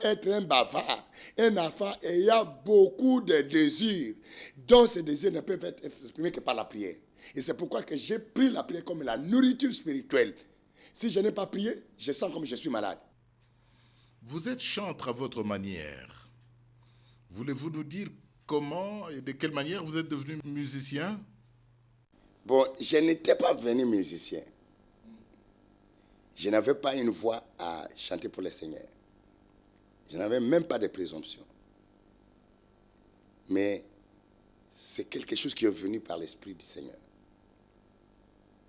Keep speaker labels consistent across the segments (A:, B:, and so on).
A: Être un bavard, un enfant ayant beaucoup de désirs, dont ces désirs ne peuvent être exprimés que par la prière. Et c'est pourquoi que j'ai pris la prière comme la nourriture spirituelle. Si je n'ai pas prié, je sens comme je suis malade.
B: Vous êtes chantre à votre manière. Voulez-vous nous dire comment et de quelle manière vous êtes devenu musicien?
A: Bon, je n'étais pas venu musicien. Je n'avais pas une voix à chanter pour le Seigneur. Je n'avais même pas de présomption. Mais c'est quelque chose qui est venu par l'Esprit du Seigneur.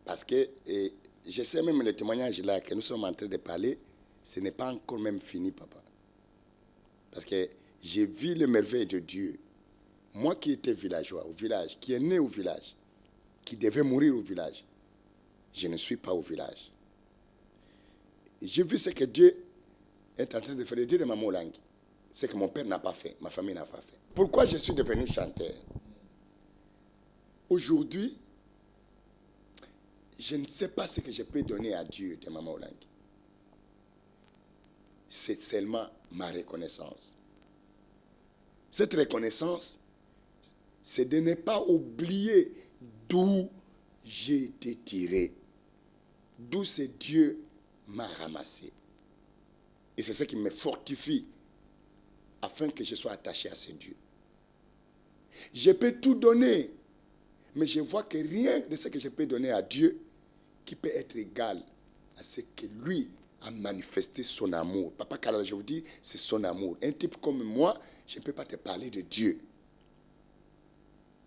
A: Parce que, et je sais même le témoignage là que nous sommes en train de parler, ce n'est pas encore même fini, papa. Parce que j'ai vu les merveilles de Dieu. Moi qui étais villageois au village, qui est né au village, qui devait mourir au village, je ne suis pas au village. J'ai vu ce que Dieu est en train de faire, le Dieu de Maman Olangi. Ce que mon père n'a pas fait, ma famille n'a pas fait. Pourquoi je suis devenu chanteur? Aujourd'hui, je ne sais pas ce que je peux donner à Dieu de Maman Olangi. C'est seulement ma reconnaissance. Cette reconnaissance, c'est de ne pas oublier d'où j'ai été tiré, d'où ce Dieu m'a ramassé. Et c'est ce qui me fortifie afin que je sois attaché à ce Dieu. Je peux tout donner, mais je vois que rien de ce que je peux donner à Dieu qui peut être égal à ce que lui a manifesté son amour. Papa Kalala, je vous dis, c'est son amour. Un type comme moi, je ne peux pas te parler de Dieu.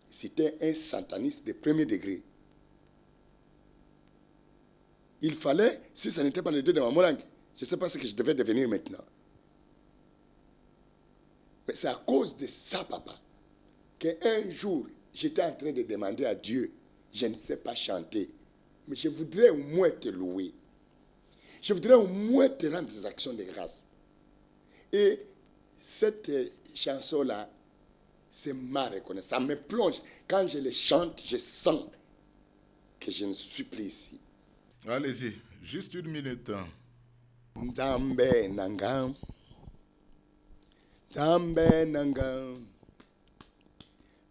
A: C'était un sataniste de premier degré. Il fallait, si ce n'était pas le Dieu de Maman Olangi, je ne sais pas ce que je devais devenir maintenant. Mais c'est à cause de ça, papa, qu'un jour, j'étais en train de demander à Dieu, je ne sais pas chanter, mais je voudrais au moins te louer. Je voudrais au moins te rendre des actions de grâce. Et cette chanson-là, c'est ma reconnaissance. Ça me plonge. Quand je les chante, je sens que je ne suis plus ici.
B: Allez-y, juste une minute.
A: Nzambe nanga, Nzambe nanga,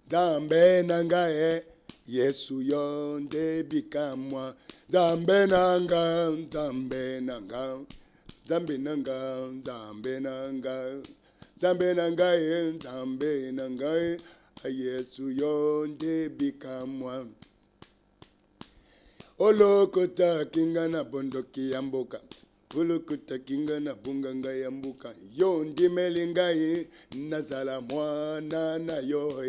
A: Nzambe nanga Yesu yonde bikamwa. Nzambe nanga, Nzambe nanga, Nzambe nanga, Nzambe nanga, Nzambe nanga Nzambe nanga Yesu yonde bikamwa. Olokota kinga na bondoki ya mboka, olokota kinga na bunganga ya mboka, yo ndimeli ngai nazala mwana na yo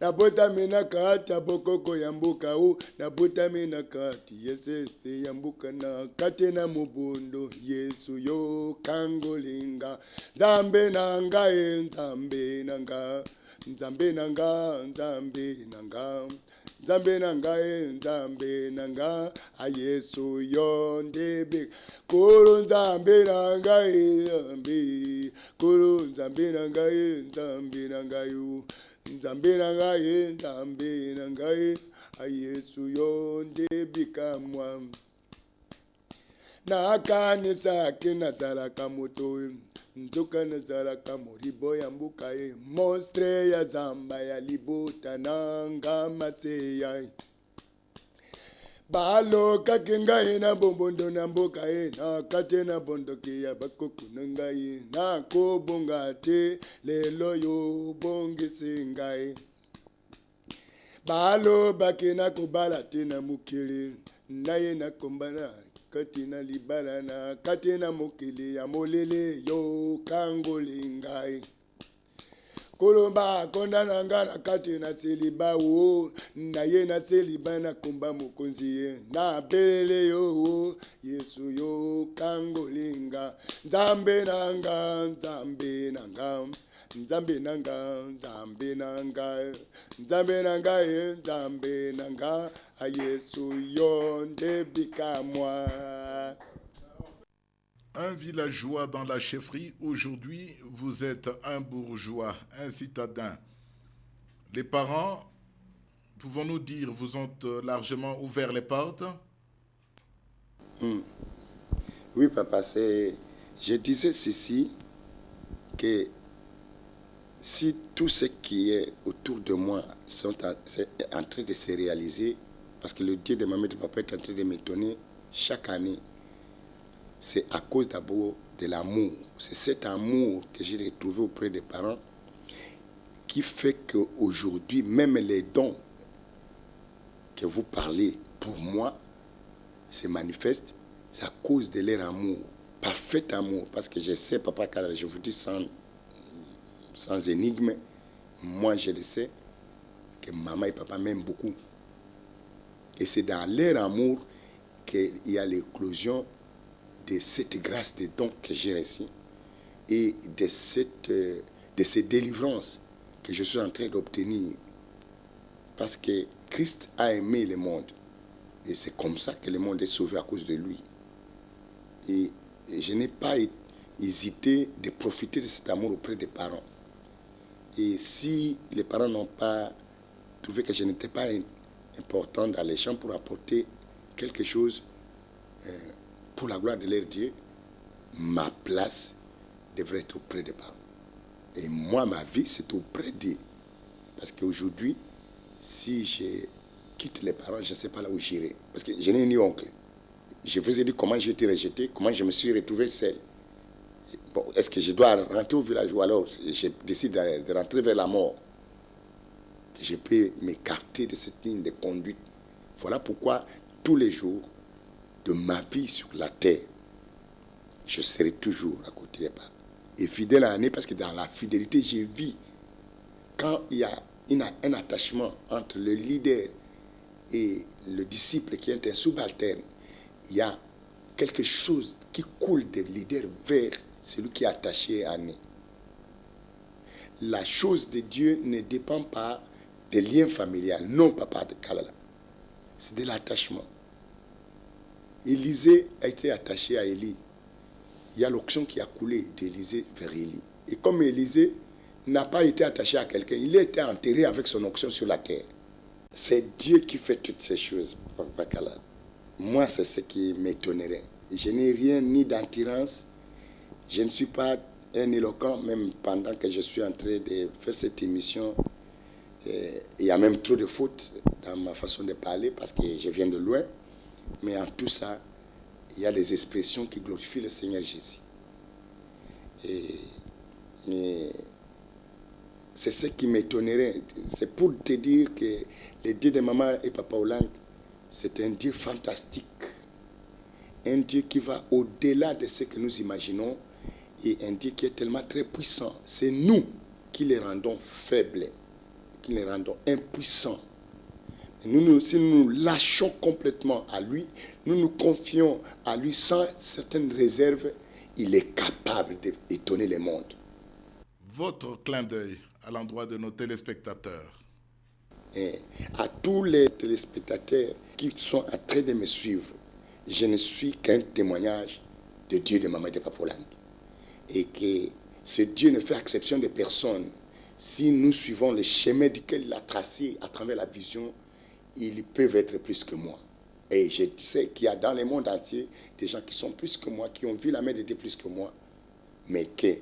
A: nabotami na kati ya bokoko ya mboka o, nabotami na kati yeseste ya mboka na kati na mobondo Yesu yo kangolinga. Nzambe na ngai, Nzambe na ngai, Nzambe na ngai, Nzambe na ngai, Nzambe na ngai, Nzambe na ngai, a Yesu yo ndebe kuru. Nzambe na ngai, Nzambe kuru. Nzambe na ngai, Nzambe na ngai, Nzambe na ngai, Nzambe na ngai, a Yesu yo ndebe kamwa. Na kanisa kinazalaka moto, nzoka nazalaka moribo ya mbuka monstre ya zamba ya libota nanga maseya. Balokaki ngai na bombondo na mboka na kate na bondoki ya bakoko na ngai, na kobonga te lelo yo bongisi ngai. Balobaki na kobala te na mokili, naye na kombana kati na libala na kati na mokili ya molele yo kangoli ngai. Kolomba konda na nga na kati na seliba o, naye na seliba na komba mokonzi ye na belele yo Yesu yo kangolinga. Nzambe nanga, Nzambe nanga, Nzambe nanga, Nzambe nanga, Nzambe nanga Nzambe nanga, a Yesu yo ndebika moi.
B: Un villageois dans la chefferie, aujourd'hui vous êtes un bourgeois, un citadin. Les parents, pouvons-nous dire, vous ont largement ouvert les portes?
A: Oui, papa, c'est Je disais ceci, que si tout ce qui est autour de moi c'est en train de se réaliser, parce que le Dieu de maman et de papa est en train de m'étonner chaque année, c'est à cause d'abord de l'amour. C'est cet amour que j'ai retrouvé auprès des parents qui fait qu'aujourd'hui, même les dons que vous parlez, pour moi, se manifestent, c'est à cause de leur amour, parfait amour. Parce que je sais, papa, je vous dis sans énigme, moi je le sais, que maman et papa m'aiment beaucoup. Et c'est dans leur amour qu'il y a l'éclosion de cette grâce de dons que j'ai reçue et de ces délivrances que je suis en train d'obtenir. Parce que Christ a aimé le monde. Et c'est comme ça que le monde est sauvé à cause de lui. Et je n'ai pas hésité de profiter de cet amour auprès des parents. Et si les parents n'ont pas trouvé que je n'étais pas important dans les champs pour apporter quelque chose pour la gloire de leur Dieu, ma place devrait être auprès des parents. Et moi, ma vie, c'est auprès d'eux. Parce qu'aujourd'hui, si je quitte les parents, je ne sais pas là où j'irai. Parce que je n'ai ni oncle. Je vous ai dit comment j'ai été rejeté, comment je me suis retrouvé seul. Bon, est-ce que je dois rentrer au village ou alors je décide de rentrer vers la mort? Que je peux m'écarter de cette ligne de conduite. Voilà pourquoi tous les jours de ma vie sur la terre, je serai toujours à côté des parents. Et fidèle à l'année, parce que dans la fidélité, j'ai vu quand il y a un attachement entre le leader et le disciple qui est un subalterne, il y a quelque chose qui coule des leaders vers celui qui est attaché à nous. La chose de Dieu ne dépend pas des liens familiaux. Non, papa de Kalala. C'est de l'attachement. Élisée a été attaché à Élie. Il y a l'onction qui a coulé d'Élisée vers Élie. Et comme Élisée n'a pas été attaché à quelqu'un, il a été enterré avec son onction sur la terre. C'est Dieu qui fait toutes ces choses, papa Kalala. Moi, c'est ce qui m'étonnerait. Je n'ai rien ni d'attirance. Je ne suis pas un éloquent, même pendant que je suis en train de faire cette émission. Il y a même trop de fautes dans ma façon de parler parce que je viens de loin. Mais en tout ça, il y a les expressions qui glorifient le Seigneur Jésus. Et c'est ce qui m'étonnerait. C'est pour te dire que le Dieu de maman et papa Olang, c'est un Dieu fantastique. Un Dieu qui va au-delà de ce que nous imaginons et un Dieu qui est tellement très puissant. C'est nous qui les rendons faibles, qui les rendons impuissants. Si nous nous lâchons complètement à lui, nous nous confions à lui sans certaines réserves, il est capable d'étonner le monde.
B: Votre clin d'œil à l'endroit de nos téléspectateurs.
A: Et à tous les téléspectateurs qui sont en train de me suivre, je ne suis qu'un témoignage de Dieu, de maman et de papa Olang. Et que ce Dieu ne fait exception de personne. Si nous suivons le chemin duquel il a tracé à travers la vision, ils peuvent être plus que moi. Et je sais qu'il y a dans le monde entier des gens qui sont plus que moi, qui ont vu la main de Dieu plus que moi. Mais que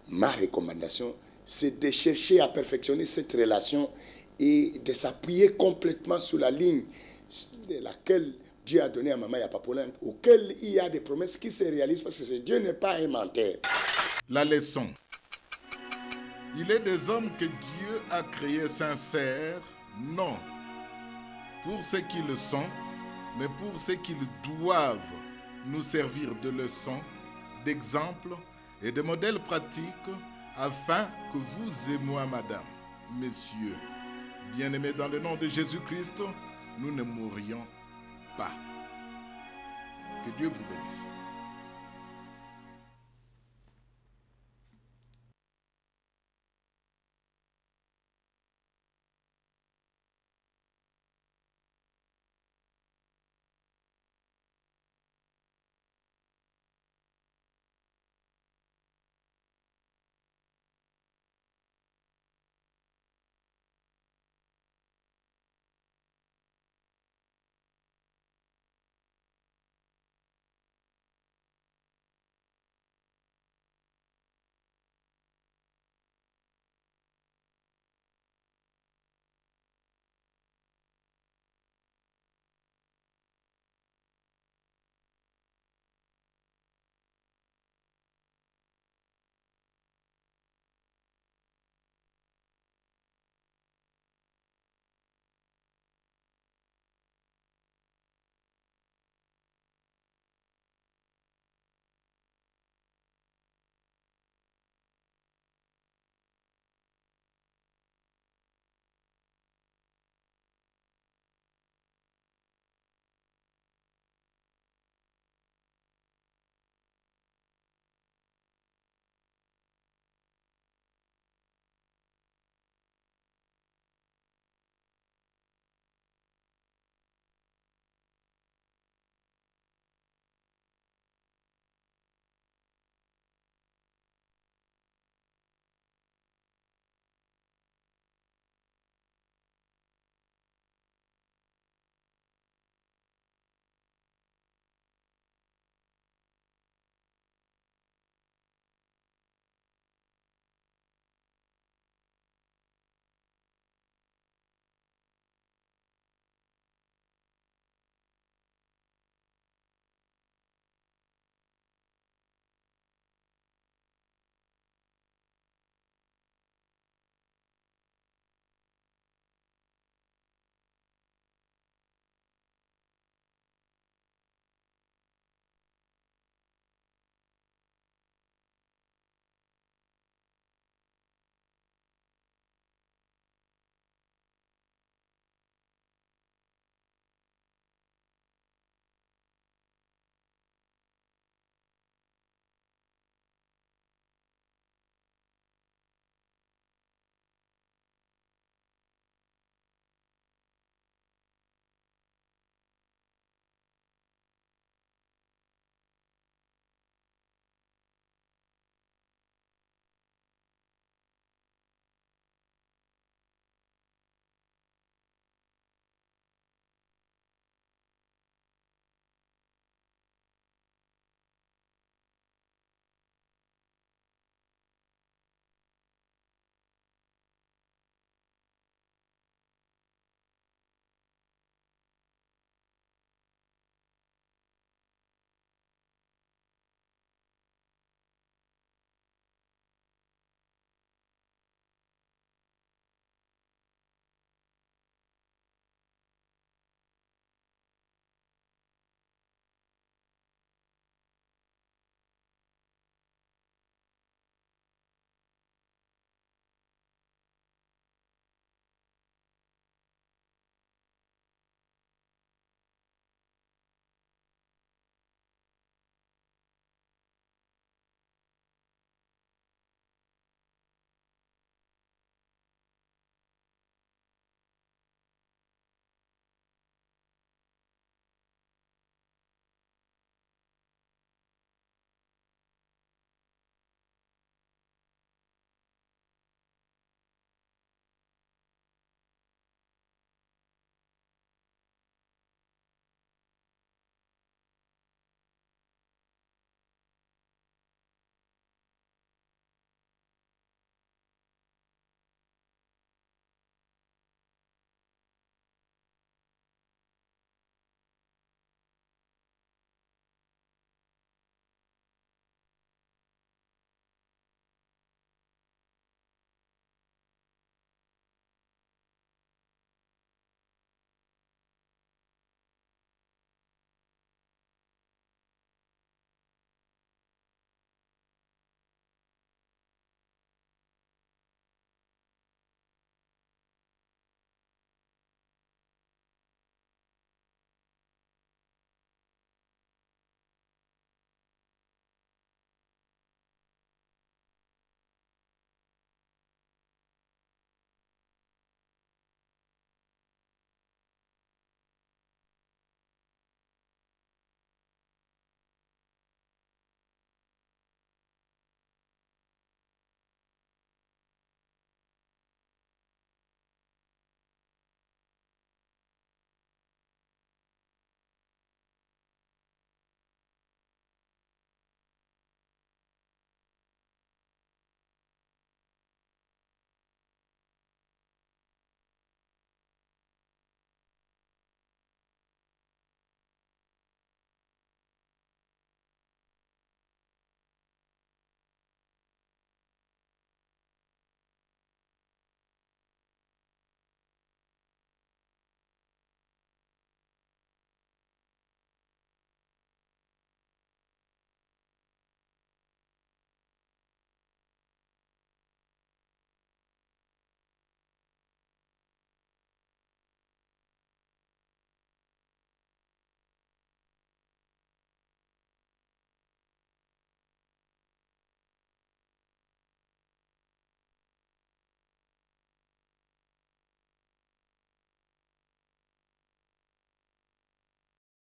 A: ma recommandation, c'est de chercher à perfectionner cette relation et de s'appuyer complètement sur la ligne de laquelle Dieu a donné à maman et à papa Olang, auquel il y a des promesses qui se réalisent parce que Dieu n'est pas un menteur.
B: La leçon. Il est des hommes que Dieu a créés sincères, non pour ceux qui le sont, mais pour ceux qui doivent nous servir de leçons, d'exemples et de modèles pratiques afin que vous et moi, madame, messieurs, bien-aimés dans le nom de Jésus-Christ, nous ne mourions pas. Que Dieu vous bénisse.